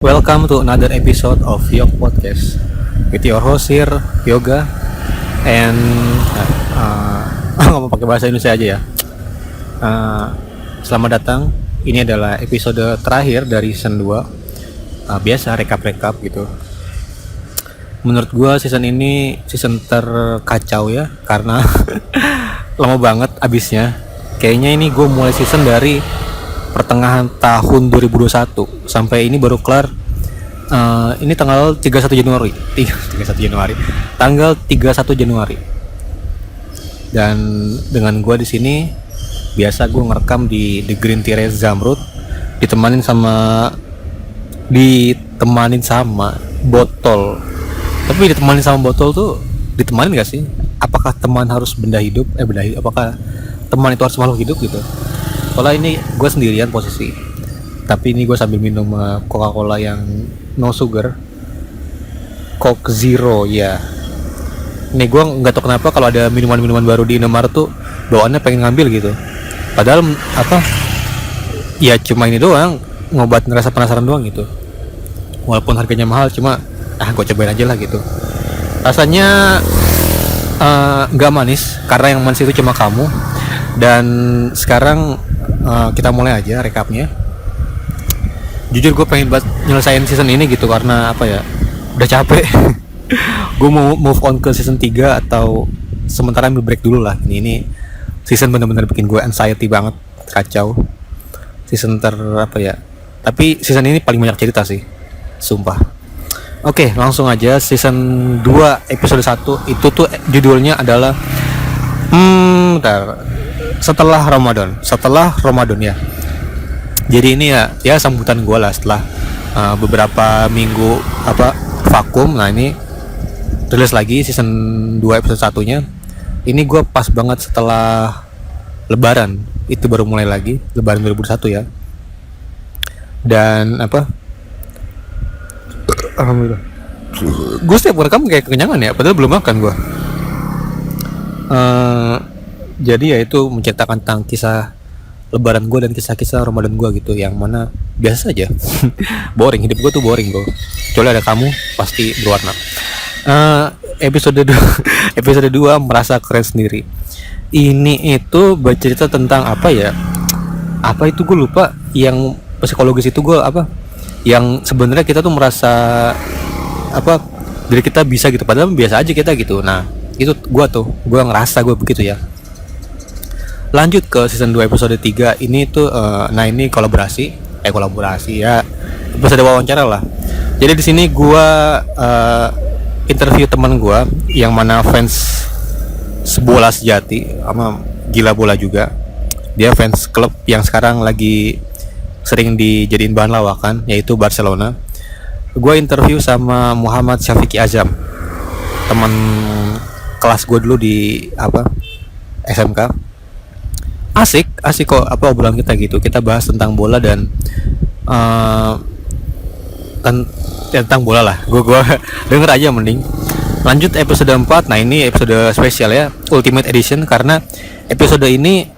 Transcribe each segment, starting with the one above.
Welcome to another episode of Yok Podcast with your host here, Yoga, and ngomong pakai bahasa Indonesia aja ya. Selamat datang. Ini adalah episode terakhir dari season 2. Biasa rekap gitu. Menurut gua season ini season terkacau ya, karena lama banget abisnya. Kayaknya ini gue mulai season dari pertengahan tahun 2021 sampai ini baru kelar. Ini tanggal 31 Januari tanggal 31 Januari. Dan dengan gue di sini biasa gue ngerekam di The Green Tea Zamrud, ditemanin sama botol. Tapi ditemanin sama botol tuh ditemanin gak sih? Apakah teman harus benda hidup? Apakah teman itu harus makhluk hidup gitu? Soalnya ini gue sendirian posisi, tapi ini gue sambil minum Coca-Cola yang no sugar, Coke Zero ya. Nih gue nggak tahu kenapa kalau ada minuman baru di Indomaret tuh bawaannya pengen ngambil gitu. Padahal ya cuma ini doang, ngobatin rasa penasaran doang gitu. Walaupun harganya mahal, cuma gue cobain aja lah gitu. Rasanya nggak manis, karena yang manis itu cuma kamu. Dan sekarang kita mulai aja rekapnya. Jujur gue pengen banget nyelesain season ini gitu, karena apa ya, udah capek. Gue mau move on ke season 3 atau sementara ambil break dulu lah. Ini season bener-bener bikin gue anxiety banget, kacau. Season tapi season ini paling banyak cerita sih, sumpah. Oke, langsung aja. Season 2 episode 1 itu tuh judulnya adalah Setelah Ramadan ya. Jadi ini ya sambutan gue lah setelah beberapa minggu vakum. Nah ini rilis lagi season 2 episode 1-nya. Ini gue pas banget setelah Lebaran. Itu baru mulai lagi, Lebaran 2021 ya. Dan alhamdulillah. Gue setiap rekam kayak kekenyangan ya, padahal belum makan gue. Jadi ya itu menceritakan tentang kisah Lebaran gue dan kisah-kisah Ramadan gue gitu, yang mana biasa aja. Boring, hidup gue tuh boring gue. Kecuali ada kamu, pasti berwarna. Episode 2 merasa keren sendiri. Ini itu bercerita tentang apa itu gue lupa. Yang psikologis itu gue yang sebenarnya kita tuh merasa diri kita bisa gitu, padahal biasa aja kita gitu. Nah itu gue ngerasa gue begitu ya. Lanjut ke season 2 episode 3 ini tuh ini kolaborasi ya, episode wawancara lah. Jadi di sini gue interview teman gue yang mana fans bola sejati sama gila bola juga. Dia fans klub yang sekarang lagi sering dijadiin bahan lawakan, yaitu Barcelona. Gue interview sama Muhammad Syafiqi Azam, teman kelas gue dulu di SMK. Asik kok obrolan kita gitu. Kita bahas tentang bola dan tentang bola lah. Gue denger aja mending. Lanjut episode 4. Nah ini episode spesial ya, Ultimate Edition, karena episode ini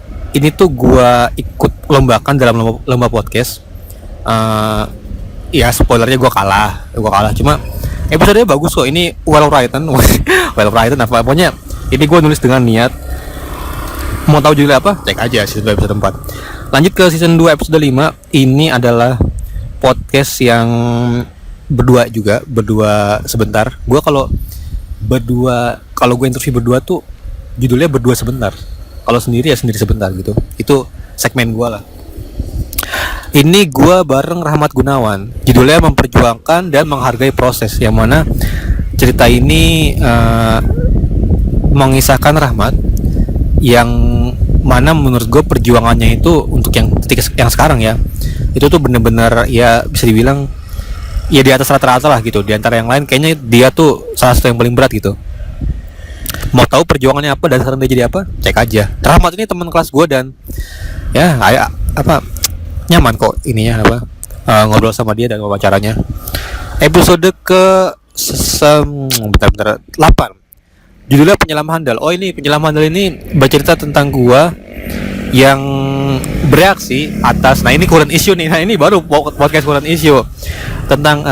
tuh gue ikut lombakan dalam lomba podcast. Ya spoilernya gue kalah. Cuma episodenya bagus kok. Ini well written pokoknya ini gue nulis dengan niat. Mau tahu judulnya apa? Cek aja season 2 episode 4. Lanjut ke season 2 episode 5. Ini adalah podcast yang berdua sebentar. Gue kalau gue interview berdua tuh judulnya berdua sebentar. Kalau sendiri ya sendiri sebentar gitu. Itu segmen gue lah. Ini gue bareng Rahmat Gunawan. Judulnya memperjuangkan dan menghargai proses, yang mana cerita ini mengisahkan Rahmat, yang mana menurut gue perjuangannya itu untuk yang sekarang ya, itu tuh bener-bener ya bisa dibilang ya di atas rata-rata lah gitu. Di antara yang lain kayaknya dia tuh salah satu yang paling berat gitu. Mau tahu perjuangannya apa dan sekarang dia jadi apa? Cek aja. Rahmat ini teman kelas gue dan ya nyaman kok ininya ngobrol sama dia dan wawancaranya. Episode ke 8. Judulnya Penyelam Handal. Oh ini Penyelam Handal ini bercerita tentang gua yang bereaksi atas, nah ini current issue nih, nah ini baru podcast current issue tentang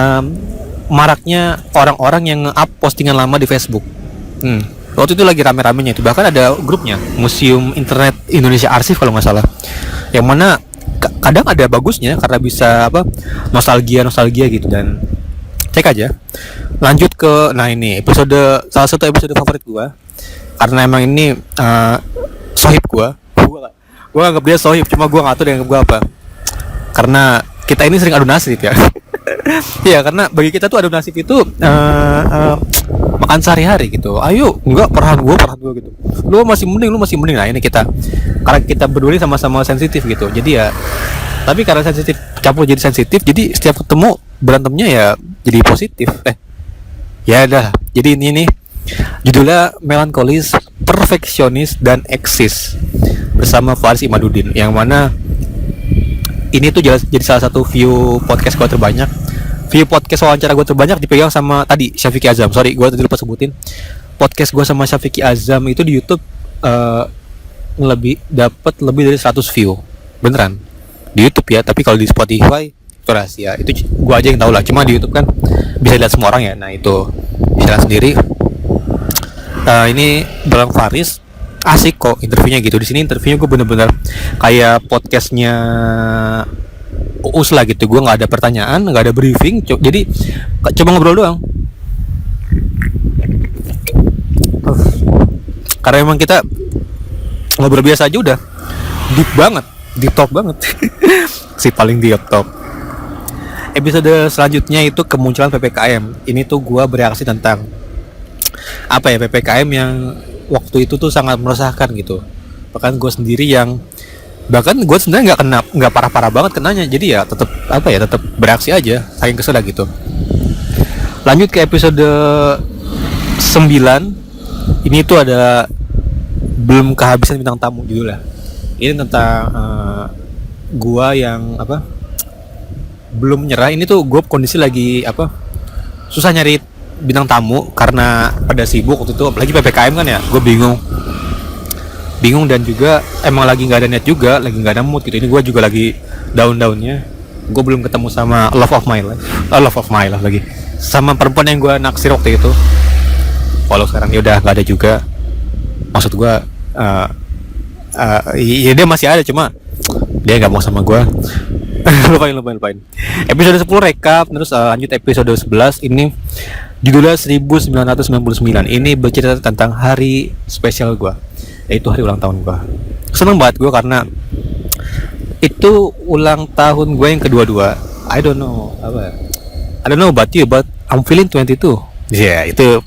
maraknya orang-orang yang up postingan lama di Facebook. Waktu itu lagi rame-ramenya itu, bahkan ada grupnya Museum Internet Indonesia Arsip kalau nggak salah, yang mana kadang ada bagusnya karena bisa nostalgia gitu. Dan cek aja. Lanjut ke, nah ini salah satu episode favorit gua karena emang ini sohib gua anggap dia sohib, cuma gua nggak tahu dia anggap gua apa, karena kita ini sering adu nasib ya. Iya, karena bagi kita tuh adu nasib itu makan sehari-hari gitu. Ayo, enggak, perahan gua gitu. Lu masih mending. Nah, ini karena kita berdua ini sama-sama sensitif gitu. Jadi ya, tapi karena sensitif campur jadi sensitif, jadi setiap ketemu berantemnya ya jadi positif. Ya udah. Jadi ini nih judulnya Melankolis, Perfeksionis dan Eksis bersama Faris Imaduddin, yang mana ini tuh jadi salah satu view podcast wawancara gue terbanyak dipegang sama tadi Syafiqi Azam. Sorry, gue tadi lupa sebutin podcast gue sama Syafiqi Azam itu di YouTube dapat lebih dari 100 view beneran di YouTube ya. Tapi kalau di Spotify itu rahasia, itu gue aja yang tahu lah. Cuma di YouTube kan bisa lihat semua orang ya. Nah itu bisa lihat sendiri. Ini Bang Faris asik kok interviewnya gitu. Di sini interviewnya gue bener-bener kayak podcastnya Uus lah gitu. Gue nggak ada pertanyaan, nggak ada briefing, jadi coba ngobrol doang. Karena emang kita ngobrol biasa aja udah deep talk banget. Si paling deep talk. Episode selanjutnya itu kemunculan PPKM. Ini tuh gue bereaksi tentang PPKM yang waktu itu tuh sangat meresahkan gitu. Bahkan gue sendiri sebenarnya nggak parah-parah banget kenanya, jadi ya tetap bereaksi aja, saking kesel gitu. Lanjut ke episode 9. Ini tuh ada belum kehabisan bintang tamu judulnya. Ini tentang gua yang belum nyerah. Ini tuh gue kondisi lagi susah nyari bintang tamu karena pada sibuk waktu itu, apalagi PPKM kan ya. Gue bingung dan juga emang lagi nggak ada net juga, lagi nggak ada mood gitu. Ini gue juga lagi down-nya. Gue belum ketemu sama love of my life lagi, sama perempuan yang gue naksir waktu itu. Walau sekarang dia udah nggak ada juga. Maksud gue ya dia masih ada, cuma dia nggak mau sama gue. lupain. Episode 10 rekap, terus lanjut episode 11. Ini judulnya 1999. Ini bercerita tentang hari spesial gue, yaitu hari ulang tahun gue. Seneng banget gue karena itu ulang tahun gue yang kedua-dua. I don't know about you, but I'm feeling 22. Ya, itu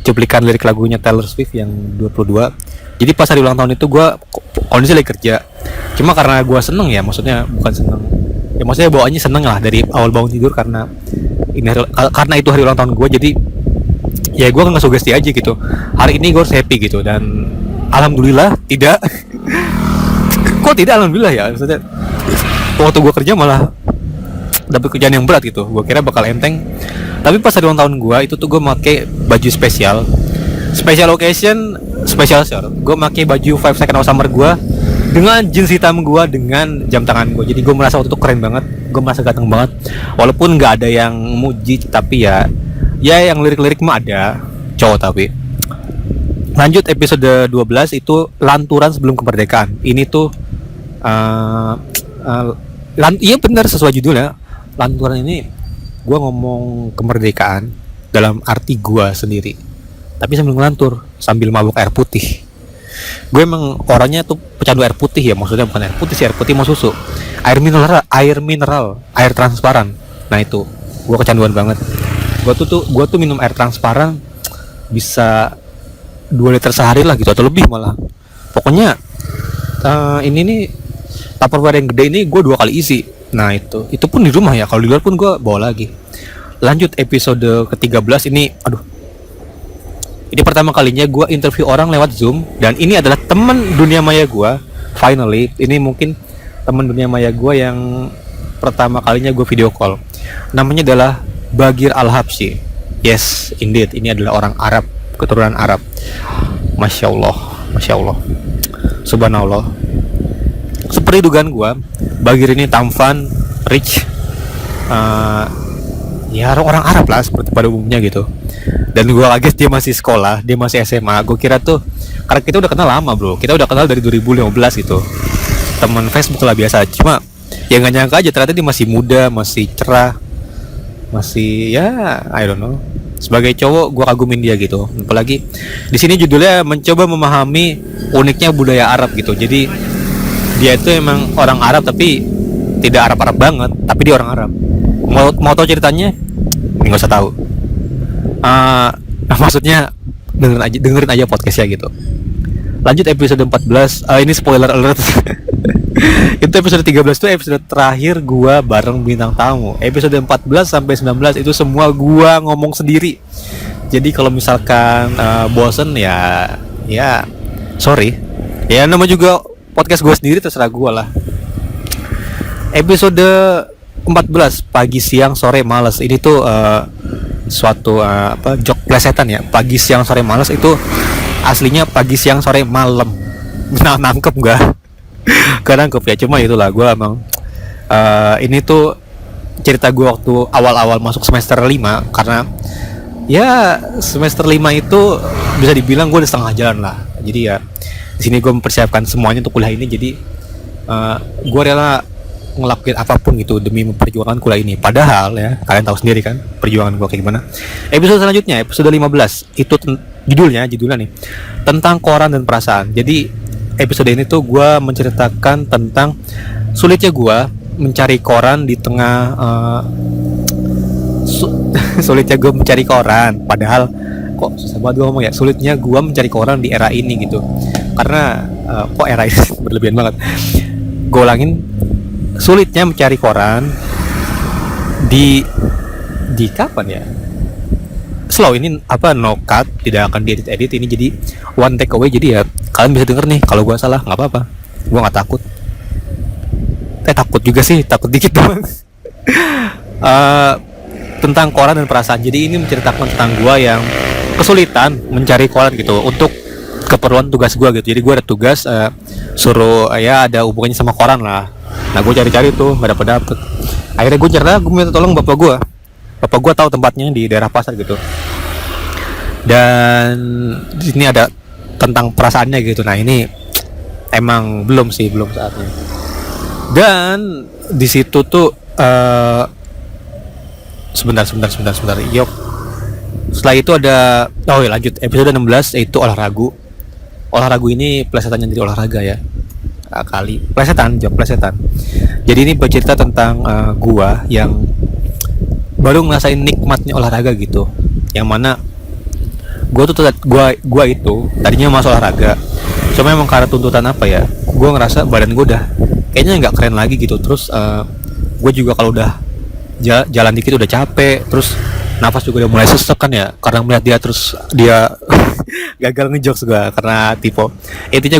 cuplikan lirik lagunya Taylor Swift yang 22. Jadi pas hari ulang tahun itu gue kondisi lagi kerja. Cuma karena gue seneng ya, maksudnya bukan seneng ya, maksudnya bawaannya seneng lah dari awal bangun tidur, karena itu hari ulang tahun gue. Jadi ya gue nggak sugesti aja gitu, hari ini gue harus happy gitu. Dan alhamdulillah tidak. Kok tidak alhamdulillah ya, maksudnya waktu gue kerja malah dapet kerjaan yang berat gitu. Gue kira bakal enteng, tapi pas hari ulang tahun gue itu tuh gue pakai baju special occasion, special show. Gue pakai baju 5 Second of Summer gue dengan jeans hitam gue, dengan jam tangan gue. Jadi gue merasa waktu itu keren banget, gue merasa ganteng banget. Walaupun nggak ada yang muji, tapi ya yang lirik-lirik mah ada cowok. Tapi lanjut episode 12 itu lanturan sebelum kemerdekaan. Ini tuh iya benar sesuai judulnya. Lanturan ini gue ngomong kemerdekaan dalam arti gue sendiri, tapi sambil ngelantur, sambil mabuk air putih. Gue emang orangnya tuh pecandu air putih ya, maksudnya bukan air putih sih, air putih mau susu, air mineral, air transparan. Nah itu gue kecanduan banget. Gue tuh minum air transparan bisa 2 liter sehari lah gitu, atau lebih malah. Pokoknya ini nih Tupperware yang gede ini gue 2 kali isi. Nah itu pun di rumah ya, kalau di luar pun gue bawa lagi. Lanjut episode ke-13 ini, ini pertama kalinya gue interview orang lewat Zoom, dan ini adalah teman dunia maya gue. Finally, ini mungkin teman dunia maya gue yang pertama kalinya gue video call. Namanya adalah Bagir Al-Habsyi. Yes, indeed, ini adalah orang Arab, keturunan Arab. Masya Allah, subhanallah. Seperti seperti dugaan gue, Bagir ini tampan, rich, ya orang Arab lah seperti pada umumnya gitu. Dan gue kaget dia masih sekolah, dia masih SMA. Gue kira tuh, karena kita udah kenal lama bro, kita udah kenal dari 2015 gitu, teman Facebook lah biasa. Cuma ya nggak nyangka aja ternyata dia masih muda, masih cerah, masih ya I don't know. Sebagai cowok gue kagumin dia gitu. Apalagi di sini judulnya mencoba memahami uniknya budaya Arab gitu. Jadi dia itu emang orang Arab tapi tidak Arab-Arab banget, tapi dia orang Arab. Mau tahu ceritanya? Nggak usah tahu. Maksudnya dengerin aja podcastnya gitu. Lanjut episode 14. Ini spoiler alert. Itu episode 13 itu episode terakhir gua bareng bintang tamu. Episode 14 sampai 19 itu semua gua ngomong sendiri. Jadi kalau misalkan bosen ya sorry. Ya nama juga podcast gua sendiri, terserah gua lah. Episode 14 pagi siang sore malas. Ini tuh suatu jok plesetan ya. Pagi siang sore malas itu aslinya pagi siang sore malam. Nah, nangkep gak? Gak nangkep ya, cuma itulah gue emang ini tuh cerita gue waktu awal-awal masuk semester 5. Karena ya semester 5 itu bisa dibilang gue udah setengah jalan lah. Jadi ya di sini gue mempersiapkan semuanya untuk kuliah ini. Jadi gue rela ngelakuin apapun gitu demi memperjuangkan kuliah ini. Padahal ya kalian tahu sendiri kan perjuangan gue kayak gimana. Episode selanjutnya, episode 15 itu judulnya nih tentang koran dan perasaan. Jadi episode ini tuh gue menceritakan tentang sulitnya gue mencari koran di tengah sulitnya gue mencari koran. Padahal kok susah banget gue ngomong ya. Sulitnya gue mencari koran di era ini gitu. Karena kok era ini berlebihan banget. Gue ulangin, sulitnya mencari koran di kapan ya? Slow ini no cut, tidak akan diedit ini, jadi one take away. Jadi ya kalian bisa denger nih, kalau gua salah nggak apa-apa, gua nggak takut. Takut juga sih, takut dikit doang. Tentang koran dan perasaan. Jadi ini menceritakan tentang gua yang kesulitan mencari koran gitu untuk keperluan tugas gua gitu. Jadi gua ada tugas suruh ya ada hubungannya sama koran lah. Nah gue cari-cari tuh nggak dapet. Akhirnya gue minta tolong bapak gue tahu tempatnya di daerah pasar gitu. Dan di sini ada tentang perasaannya gitu. Nah ini emang belum saatnya. Dan di situ tuh sebentar. Yuk. Setelah itu ada lanjut episode 16 yaitu olahraga ini plesetannya jadi olahraga ya. Kali plesetan. Jadi ini bercerita tentang gua yang baru ngerasain nikmatnya olahraga gitu. Yang mana gua itu tadinya masuk olahraga. Cuma emang karena tuntutan gua ngerasa badan gua udah kayaknya nggak keren lagi gitu. Terus gua juga kalau udah jalan dikit udah capek. Terus nafas juga udah mulai sesek kan ya. Karena melihat dia gagal ngejokes gua karena tipe. Intinya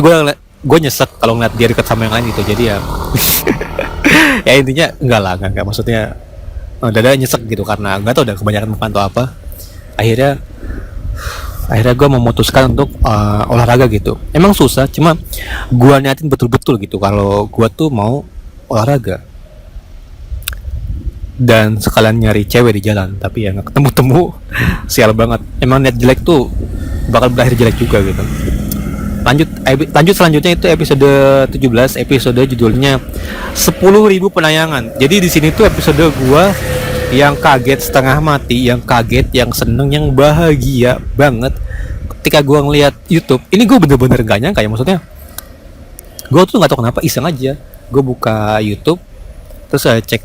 gue nyesek kalau ngeliat dia dekat sama yang lain gitu. Jadi ya ya intinya enggak maksudnya dada nyesek gitu karena nggak tahu udah kebanyakan makan atau apa. Akhirnya gue memutuskan untuk olahraga gitu. Emang susah, cuma gue niatin betul-betul gitu kalau gue tuh mau olahraga. Dan sekalian nyari cewek di jalan, tapi ya nggak ketemu. Sial banget. Emang niat jelek tuh bakal berakhir jelek juga gitu. Lanjut selanjutnya itu episode 17, episode judulnya 10.000 penayangan. Jadi di sini tuh episode gua yang kaget setengah mati, yang kaget, yang seneng, yang bahagia banget ketika gua ngeliat YouTube. Ini gua bener-bener gak nyangka ya, maksudnya gua tuh nggak tahu kenapa iseng aja gua buka YouTube, terus saya cek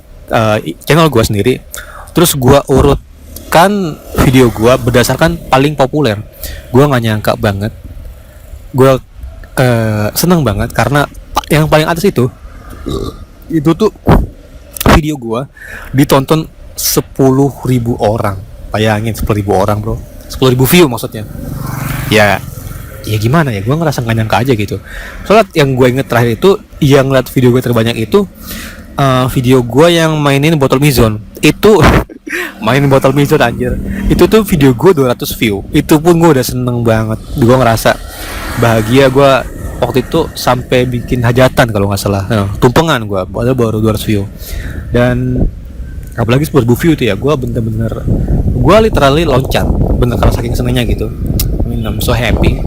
channel gua sendiri, terus gua urutkan video gua berdasarkan paling populer. Gua nggak nyangka banget. Gue seneng banget karena yang paling atas itu tuh video gue ditonton 10.000 orang. Bayangin 10.000 orang bro, 10.000 view maksudnya. Ya gimana ya, gue ngerasa gak nyangka aja gitu. Soalnya yang gue inget terakhir itu, yang ngeliat video gue terbanyak itu video gue yang mainin botol Mizon. Itu mainin botol Mizon anjir. Itu tuh video gue 200 view. Itu pun gue udah seneng banget. Gue ngerasa bahagia, gue waktu itu sampai bikin hajatan kalau nggak salah. Nah, tumpengan gue, padahal baru 200 view. Dan apalagi 10.000 view itu ya, gue bener-bener, gue literally loncat, bener karena saking senengnya gitu. I mean, I'm so happy.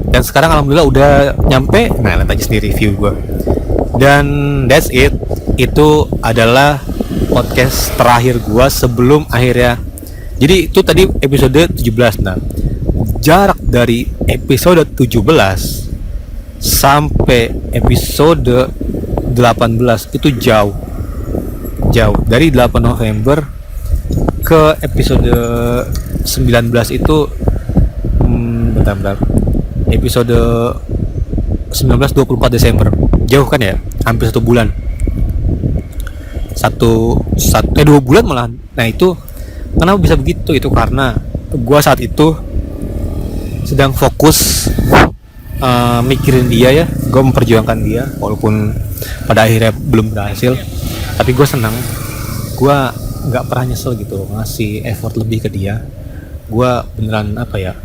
Dan sekarang alhamdulillah udah nyampe, nah lihat aja sendiri view gue. Dan that's it. Itu adalah podcast terakhir gue sebelum akhirnya. Jadi itu tadi episode 17. Nah, jarak dari episode 17 sampai episode 18 itu jauh dari 8 November ke episode 19 itu bentar episode 19 24 Desember, jauh kan ya, hampir 1 bulan, 2 bulan malah. Nah itu kenapa bisa begitu? Itu karena gua saat itu sedang fokus mikirin dia ya, gue memperjuangkan dia walaupun pada akhirnya belum berhasil, tapi gue senang, gue nggak pernah nyesel gitu ngasih effort lebih ke dia. Gue beneran apa ya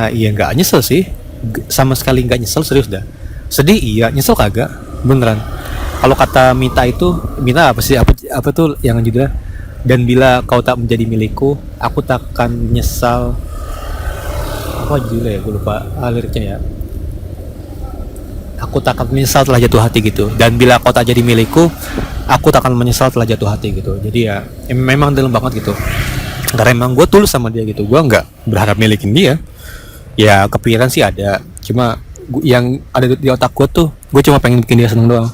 nggak nyesel sih, sama sekali nggak nyesel, serius dah. Sedih iya, nyesel kagak, beneran. Kalau kata Mita apa sih, apa tuh yang judulnya, dan bila kau tak menjadi milikku aku tak akan menyesal, apa judulnya ya, gue lupa liriknya ya. Aku tak akan menyesal telah jatuh hati gitu. Dan bila kau tak jadi milikku aku tak akan menyesal telah jatuh hati gitu. Jadi ya memang dalam banget gitu, karena emang gue tulus sama dia gitu. Gue nggak berharap milikin dia ya, kepikiran sih ada, cuma yang ada di otak gue tuh gue cuma pengen bikin dia seneng doang.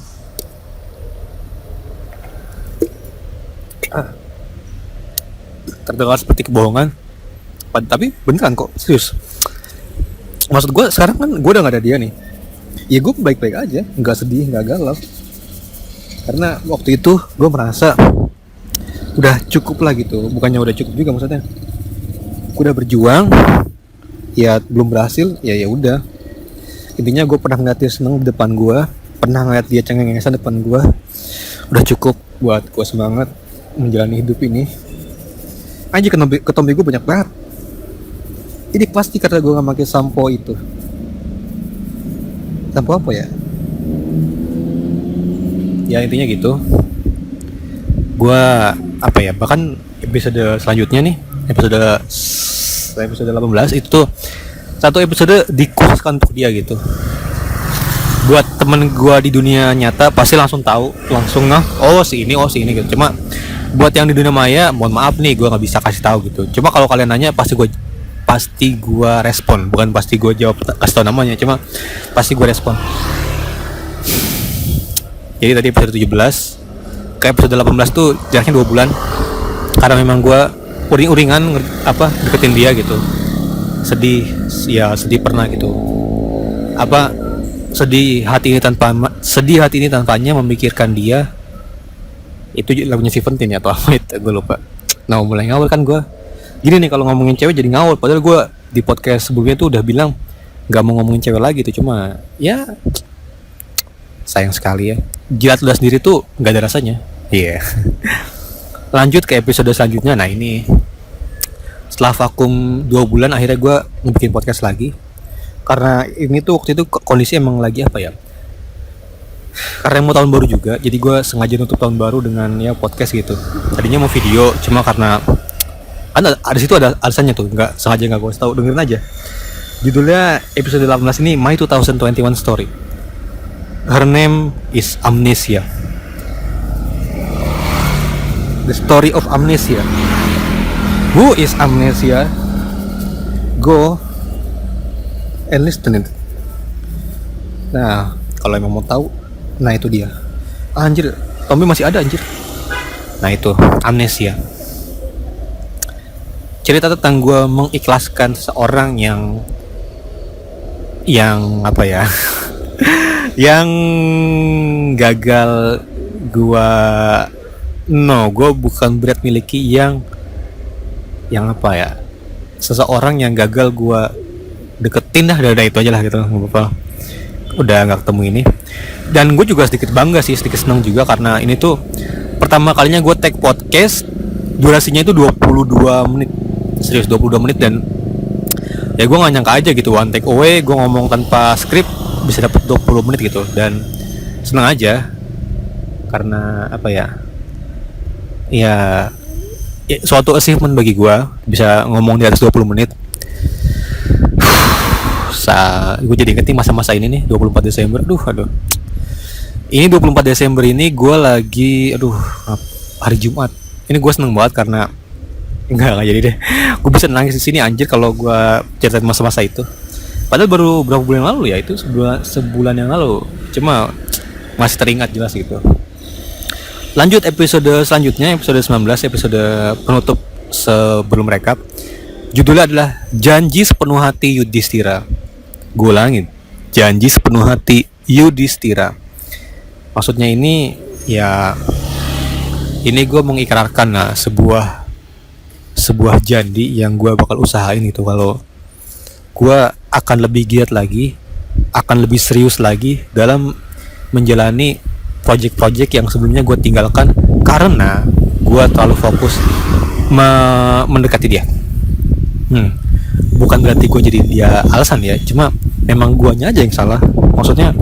Terdengar seperti kebohongan, tapi beneran kok, serius. Maksud gue sekarang kan gue udah gak ada dia nih, ya gue baik-baik aja, nggak sedih, nggak galau, karena waktu itu gue merasa udah cukup lah gitu. Bukannya udah cukup juga, maksudnya gue udah berjuang, ya belum berhasil, ya udah. Intinya gue pernah ngeliat dia seneng di depan gue, pernah ngeliat dia cengeng-cengengan depan gue, udah cukup buat gue semangat menjalani hidup ini. Aja ketombe gue banyak banget. Ini pasti karena gue gak pakai sampo itu. Sampo apa ya? Ya intinya gitu. Gue apa ya, bahkan episode selanjutnya nih, episode 18 itu tuh satu episode dikhususkan untuk dia gitu. Buat temen gue di dunia nyata pasti langsung tahu, langsung oh si ini gitu. Cuma buat yang di dunia maya, mohon maaf nih, gue nggak bisa kasih tahu gitu. Cuma kalau kalian nanya pasti gue respon, bukan pasti gue jawab kasih tahu namanya, cuma pasti gue respon. Jadi tadi episode 17 ke episode 18 tuh jaraknya 2 bulan, karena memang gue uring-uringan deketin dia gitu. Sedih pernah gitu. Sedih hati ini tanpanya memikirkan dia. Itu lagunya Seventeen ya atau apa itu, gue lupa. Nah mulai ngawur kan gue. Gini nih, kalau ngomongin cewek jadi ngawur. Padahal gue di podcast sebelumnya tuh udah bilang gak mau ngomongin cewek lagi tuh. Cuma ya sayang sekali ya, jilat udah sendiri tuh gak ada rasanya. Iya. Lanjut ke episode selanjutnya. Nah ini setelah vakum 2 bulan akhirnya gue ngebikin podcast lagi. Karena ini tuh waktu itu kondisi emang lagi apa ya, karena mau tahun baru juga, jadi gue sengaja nutup tahun baru dengan ya podcast gitu. Tadinya mau video, cuma karena kan ada situ ada alasannya tuh, nggak sengaja, nggak gue tahu, dengerin aja. Judulnya episode 18 ini My 2021 Story. Her name is Amnesia. The story of Amnesia. Who is Amnesia? Go and listen it. Nah kalau emang mau tahu, nah itu dia. Anjir, Tommy masih ada anjir. Nah itu Amnesia. Cerita tentang gue mengikhlaskan seseorang yang apa ya yang gagal gue bukan berat miliki, yang apa ya, seseorang yang gagal gue deketin dah, udah itu aja lah gitu, nggak apa-apa. Udah nggak ketemu ini. Dan gue juga sedikit bangga sih, sedikit senang juga, karena ini tuh pertama kalinya gue take podcast, durasinya itu 22 menit, serius 22 menit, dan Ya gue nggak nyangka aja gitu, one take away gue ngomong tanpa skrip bisa dapet 20 menit gitu. Dan seneng aja karena apa ya, ya suatu achievement bagi gue bisa ngomong di atas 20 menit. Gue jadi inget nih masa-masa ini nih, 24 Desember. Aduh. Ini 24 Desember ini gue lagi, hari Jumat. Ini gue seneng banget karena enggak jadi deh. Gue bisa nangis di sini anjir kalau gue ceritain masa-masa itu. Padahal baru berapa bulan yang lalu ya, itu sebulan yang lalu. Cuma masih teringat jelas gitu. Lanjut episode selanjutnya, episode 19, episode penutup sebelum rekap. Judulnya adalah Janji Sepenuh Hati Yudhistira. Gue ulangin, Janji Sepenuh Hati Yudhistira. Maksudnya ini ya, ini gue mengikrarkan lah sebuah janji yang gue bakal usahain gitu. Kalau gue akan lebih giat lagi, akan lebih serius lagi dalam menjalani project-project yang sebelumnya gue tinggalkan karena gue terlalu fokus mendekati dia. Bukan berarti gue jadi dia alasan ya, cuma memang guanya aja yang salah. Maksudnya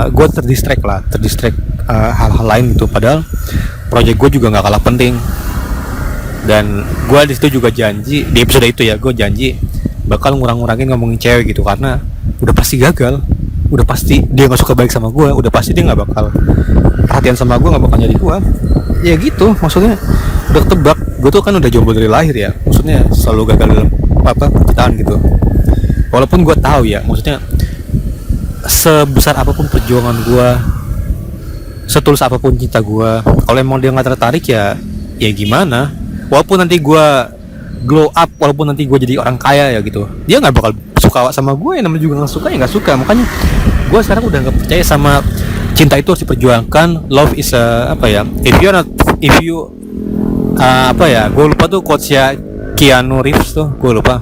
gue terdistract hal-hal lain gitu. Padahal project gue juga nggak kalah penting. Dan gue di situ juga janji di episode itu ya, gue janji bakal ngurangin ngomongin cewek gitu karena udah pasti gagal, udah pasti dia nggak suka baik sama gue, udah pasti dia nggak bakal perhatian sama gue, nggak bakal nyari gue. Ya gitu, maksudnya udah ketebak. Gue tuh kan udah jomblo dari lahir ya, maksudnya selalu gagal dalam percintaan gitu. Walaupun gue tahu ya, maksudnya sebesar apapun perjuangan gue, setulus apapun cinta gue, kalau emang dia nggak tertarik ya gimana. Walaupun nanti gue glow up, walaupun nanti gue jadi orang kaya ya gitu, dia nggak bakal suka sama gue. Namanya juga nggak suka ya nggak suka. Makanya gue sekarang udah nggak percaya sama cinta itu harus diperjuangkan. Love is gue lupa tuh quotesnya Keanu Reeves tuh, gue lupa.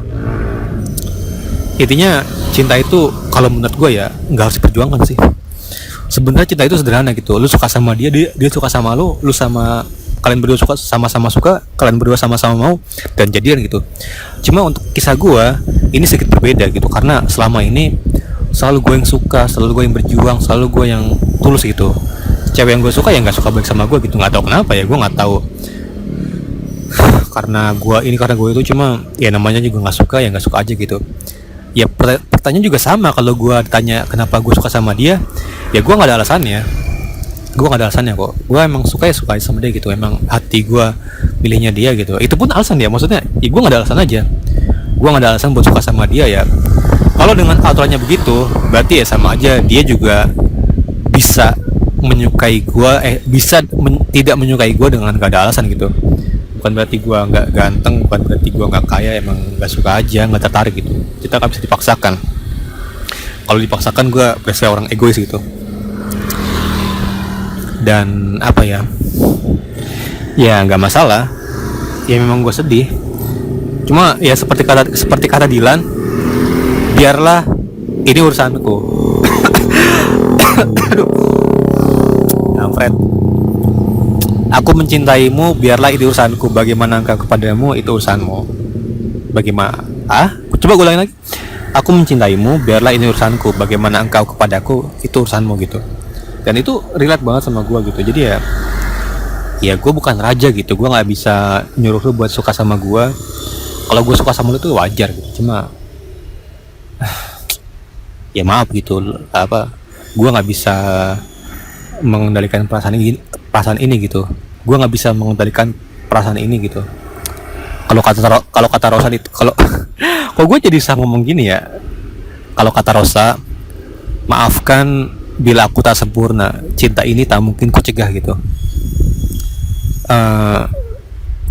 Intinya cinta itu kalau menurut gue ya nggak harus diperjuangkan sih. Sebenarnya cinta itu sederhana gitu. Lu suka sama dia suka sama lu sama kalian berdua suka, sama-sama suka, kalian berdua sama-sama mau dan jadian gitu. Cuma untuk kisah gue ini sedikit berbeda gitu, karena selama ini selalu gue yang suka, selalu gue yang berjuang, selalu gue yang tulus gitu. Cewek yang gue suka ya nggak suka baik sama gue gitu, nggak tahu kenapa ya, gue nggak tahu. Karena gue itu, cuma ya namanya juga nggak suka ya nggak suka aja gitu. Ya pertanyaan juga sama, kalau gue ditanya kenapa gue suka sama dia, ya gue nggak ada alasannya. Gue gak ada alasannya kok. Gue emang suka sama dia gitu. Emang hati gue pilihnya dia gitu. Itu pun alasan dia. Maksudnya ya gue gak ada alasan aja. Gue gak ada alasan buat suka sama dia ya. Kalau dengan aturannya begitu, berarti ya sama aja dia juga bisa menyukai gue, tidak menyukai gue dengan gak ada alasan gitu. Bukan berarti gue gak ganteng, bukan berarti gue gak kaya. Emang gak suka aja, gak tertarik gitu. Kita gak bisa dipaksakan. Kalau dipaksakan gue biasanya orang egois gitu. Dan apa ya nggak masalah ya, memang gue sedih, cuma ya seperti kata Dilan, biarlah ini urusanku. Aduh, Fred, aku mencintaimu, biarlah ini urusanku, bagaimana engkau kepadamu itu urusanmu. Coba gue ulangi lagi, aku mencintaimu, biarlah ini urusanku, bagaimana engkau kepadaku itu urusanmu gitu. Dan itu relate banget sama gue gitu. Jadi ya gue bukan raja gitu. Gue nggak bisa nyuruh lu buat suka sama gue. Kalau gue suka sama lu itu wajar gitu. Cuma ya maaf gitu. Gue nggak bisa mengendalikan perasaan ini gitu. Gue nggak bisa mengendalikan perasaan ini gitu. Kalau kata Rosa itu, kalau kok gue jadi bisa ngomong gini ya. Kalau kata Rosa, maafkan bila aku tak sempurna, cinta ini tak mungkin ku cegah gitu.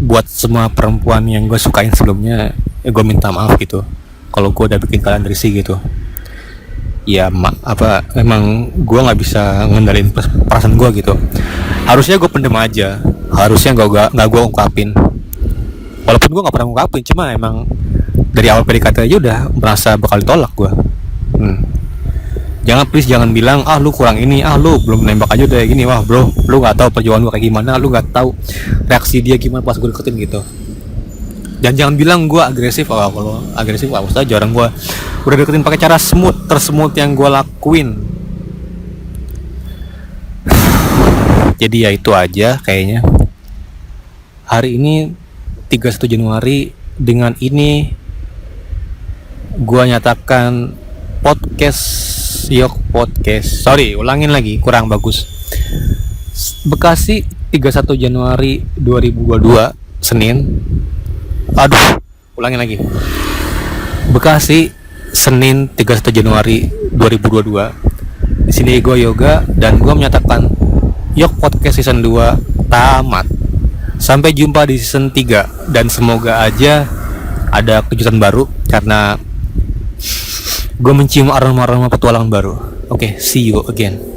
Buat semua perempuan yang gue sukain sebelumnya, gue minta maaf gitu. Kalau gue udah bikin kalian risih gitu. Ya emang gue nggak bisa ngendalin perasaan gue gitu. Harusnya gue pendem aja. Harusnya nggak gue ungkapin. Walaupun gue nggak pernah ungkapin, cuma emang dari awal PDKT aja udah merasa bakal ditolak gue. Jangan bilang lu kurang ini, lu belum nembak aja udah gini. Wah bro, lu nggak tahu perjuangan gue kayak gimana, lu nggak tahu reaksi dia gimana pas gue deketin gitu. Dan jangan bilang gue agresif. Kalau agresif awas aja, orang gue udah deketin pakai cara tersmooth yang gue lakuin. Jadi ya itu aja kayaknya. Hari ini 31 Januari, dengan ini gue nyatakan ulangin lagi, kurang bagus. Bekasi 31 Januari 2022 Senin. Ulangin lagi. Bekasi Senin 31 Januari 2022. Di sini gue Yoga dan gue menyatakan Yok Podcast season 2 tamat. Sampai jumpa di season 3 dan semoga aja ada kejutan baru karena gue mencium aroma-aroma petualangan baru. Oke, see you again.